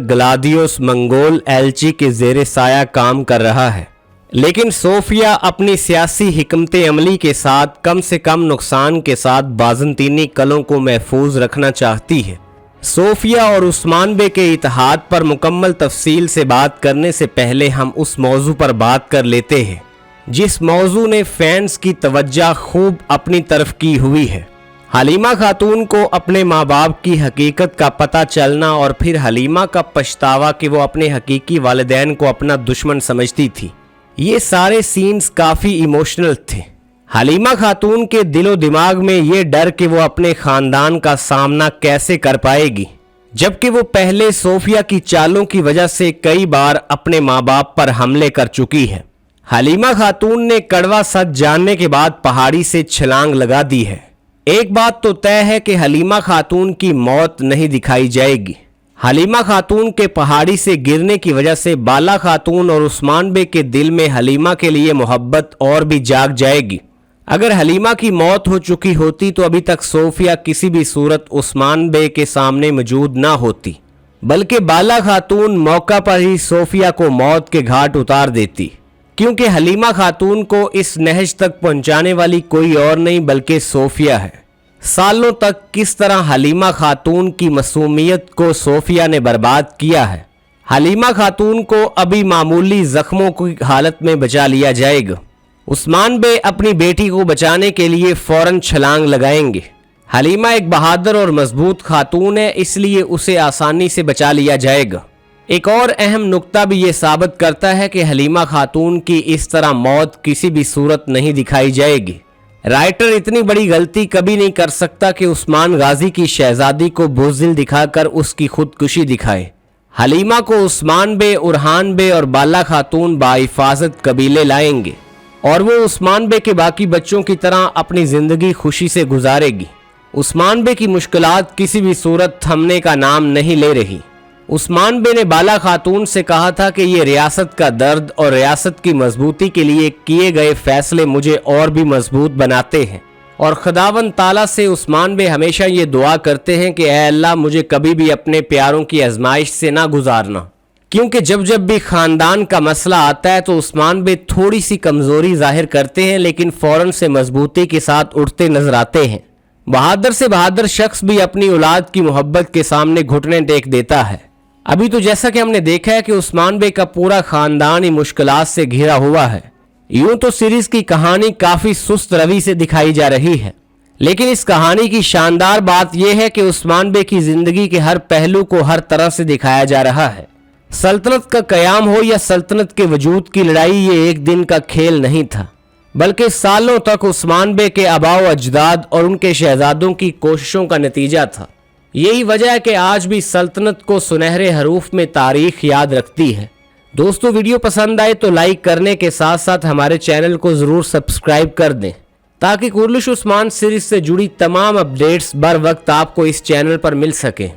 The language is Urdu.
گلادیوس منگول ایلچی کے زیر سایہ کام کر رہا ہے، لیکن صوفیہ اپنی سیاسی حکمت عملی کے ساتھ کم سے کم نقصان کے ساتھ بازنطینی قلعوں کو محفوظ رکھنا چاہتی ہے۔ صوفیہ اور عثمان بے کے اتحاد پر مکمل تفصیل سے بات کرنے سے پہلے ہم اس موضوع پر بات کر لیتے ہیں جس موضوع نے فینس کی توجہ خوب اپنی طرف کی ہوئی ہے۔ حلیمہ خاتون کو اپنے ماں باپ کی حقیقت کا پتہ چلنا اور پھر حلیمہ کا پچھتاوا کہ وہ اپنے حقیقی والدین کو اپنا دشمن سمجھتی تھی، یہ سارے سینز کافی ایموشنل تھے۔ حلیمہ خاتون کے دل و دماغ میں یہ ڈر کہ وہ اپنے خاندان کا سامنا کیسے کر پائے گی، جبکہ وہ پہلے صوفیہ کی چالوں کی وجہ سے کئی بار اپنے ماں باپ پر حملے کر چکی ہے۔ حلیمہ خاتون نے کڑوا سچ جاننے کے بعد پہاڑی سے چھلانگ لگا دی ہے۔ ایک بات تو طے ہے کہ حلیمہ خاتون کی موت نہیں دکھائی جائے گی۔ حلیمہ خاتون کے پہاڑی سے گرنے کی وجہ سے بالا خاتون اور عثمان بے کے دل میں حلیمہ کے لیے محبت اور بھی جاگ جائے گی۔ اگر حلیمہ کی موت ہو چکی ہوتی تو ابھی تک صوفیہ کسی بھی صورت عثمان بے کے سامنے موجود نہ ہوتی، بلکہ بالا خاتون موقع پر ہی صوفیہ کو موت کے گھاٹ اتار دیتی، کیونکہ حلیمہ خاتون کو اس نہج تک پہنچانے والی کوئی اور نہیں بلکہ صوفیہ ہے۔ سالوں تک کس طرح حلیمہ خاتون کی معصومیت کو صوفیہ نے برباد کیا ہے۔ حلیمہ خاتون کو ابھی معمولی زخموں کی حالت میں بچا لیا جائے گا۔ عثمان بے اپنی بیٹی کو بچانے کے لیے فوراً چھلانگ لگائیں گے۔ حلیمہ ایک بہادر اور مضبوط خاتون ہے، اس لیے اسے آسانی سے بچا لیا جائے گا۔ ایک اور اہم نقطہ بھی یہ ثابت کرتا ہے کہ حلیمہ خاتون کی اس طرح موت کسی بھی صورت نہیں دکھائی جائے گی۔ رائٹر اتنی بڑی غلطی کبھی نہیں کر سکتا کہ عثمان غازی کی شہزادی کو بزدل دکھا کر اس کی خودکشی دکھائے۔ حلیمہ کو عثمان بے، اورحان بے اور بالا خاتون باحفاظت قبیلے لائیں گے اور وہ عثمان بے کے باقی بچوں کی طرح اپنی زندگی خوشی سے گزارے گی۔ عثمان بے کی مشکلات کسی بھی صورت تھمنے کا نام نہیں لے رہی۔ عثمان بے نے بالا خاتون سے کہا تھا کہ یہ ریاست کا درد اور ریاست کی مضبوطی کے لیے کیے گئے فیصلے مجھے اور بھی مضبوط بناتے ہیں، اور خداوند تعالیٰ سے عثمان بے ہمیشہ یہ دعا کرتے ہیں کہ اے اللہ مجھے کبھی بھی اپنے پیاروں کی آزمائش سے نہ گزارنا، کیونکہ جب بھی خاندان کا مسئلہ آتا ہے تو عثمان بے تھوڑی سی کمزوری ظاہر کرتے ہیں لیکن فوراً سے مضبوطی کے ساتھ اٹھتے نظر آتے ہیں۔ بہادر سے بہادر شخص بھی اپنی اولاد کی محبت کے سامنے گھٹنے ٹیک دیتا ہے۔ ابھی تو جیسا کہ ہم نے دیکھا ہے کہ عثمان بے کا پورا خاندان ہی مشکلات سے گھرا ہوا ہے۔ یوں تو سیریز کی کہانی کافی سست روی سے دکھائی جا رہی ہے، لیکن اس کہانی کی شاندار بات یہ ہے کہ عثمان بے کی زندگی کے ہر پہلو کو ہر طرح سے دکھایا جا رہا ہے۔ سلطنت کا قیام ہو یا سلطنت کے وجود کی لڑائی، یہ ایک دن کا کھیل نہیں تھا بلکہ سالوں تک عثمان بے کے آباء و اجداد اور ان کے شہزادوں کی کوششوں کا نتیجہ تھا۔ یہی وجہ ہے کہ آج بھی سلطنت کو سنہرے حروف میں تاریخ یاد رکھتی ہے۔ دوستو ویڈیو پسند آئے تو لائک کرنے کے ساتھ ساتھ ہمارے چینل کو ضرور سبسکرائب کر دیں تاکہ کورلش عثمان سیریز سے جڑی تمام اپڈیٹس بر وقت آپ کو اس چینل پر مل سکیں۔